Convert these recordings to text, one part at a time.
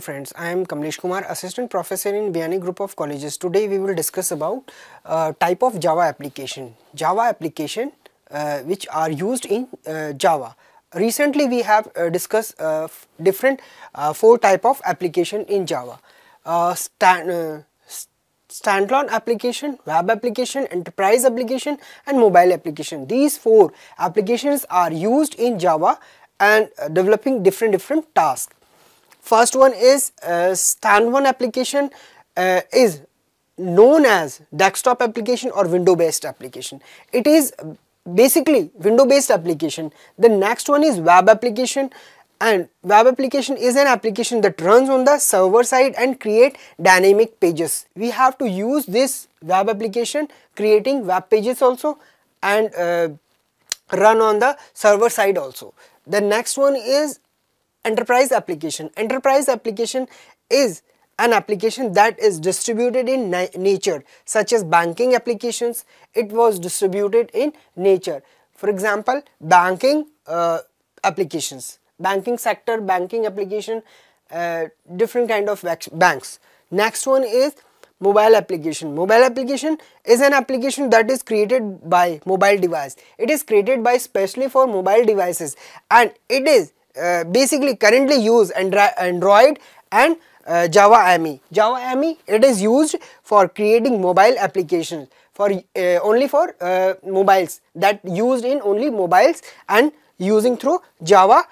friends, I am Kamlesh Kumar, Assistant Professor in Biyani Group of Colleges. Today we will discuss about type of Java application. Java application which are used in Java. Recently we have discussed different 4 type of application in Java. Standalone application, web application, enterprise application and mobile application. These 4 applications are used in Java and developing different tasks. First one is standalone application is known as desktop application or window based application. It is basically window based application. The next one is web application, and web application is an application that runs on the server side and create dynamic pages. We have to use this web application creating web pages also and run on the server side also. The next one is enterprise application. Enterprise application is an application that is distributed in nature, such as banking applications. It was distributed in nature. For example, banking applications, banking sector, banking application, different kind of banks. Next one is mobile application. Mobile application is an application that is created by mobile device. It is created by specially for mobile devices, and it is basically currently used Android and Java ME. Java ME, it is used for creating mobile applications for only for mobiles, that used in only mobiles and using through Java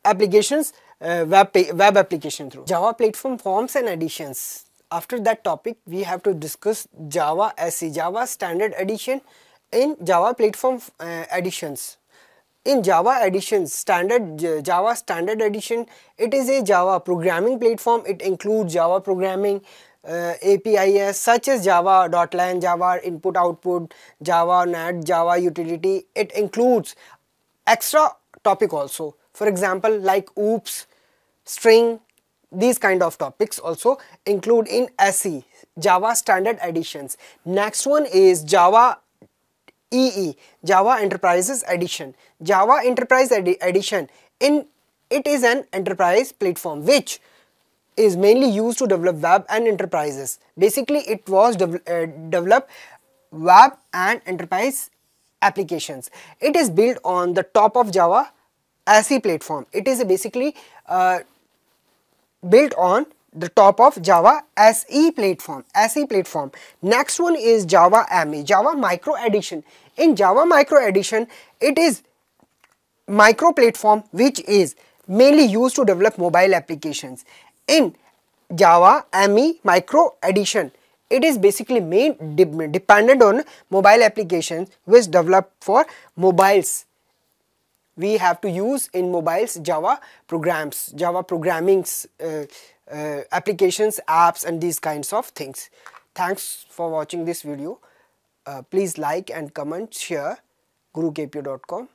applications, web application through Java platform forms and additions. After that topic, we have to discuss Java SE, Java Standard Edition in Java platform additions. In Java Editions, Java Standard Edition, it is a Java programming platform. It includes Java programming APIs such as Java.lang, Java Input Output, Java Net, Java Utility. It includes extra topic also. For example, like OOPS, string, these kind of topics also include in SE, Java Standard Editions. Next one is Java EE, Java Enterprises Edition. Java Enterprise Edition, it is an enterprise platform which is mainly used to develop web and enterprises. Basically, it was develop web and enterprise applications. It is built on the top of Java SE platform. It is basically built on the top of Java SE platform. Next one is Java ME, Java Micro Edition. In Java Micro Edition, it is micro platform which is mainly used to develop mobile applications. In Java ME Micro Edition, it is basically dependent on mobile applications which develop for mobiles. We have to use in mobiles Java programs, Java programmings, applications, apps and these kinds of things. Thanks for watching this video. Please like and comment, share. gurukpo.com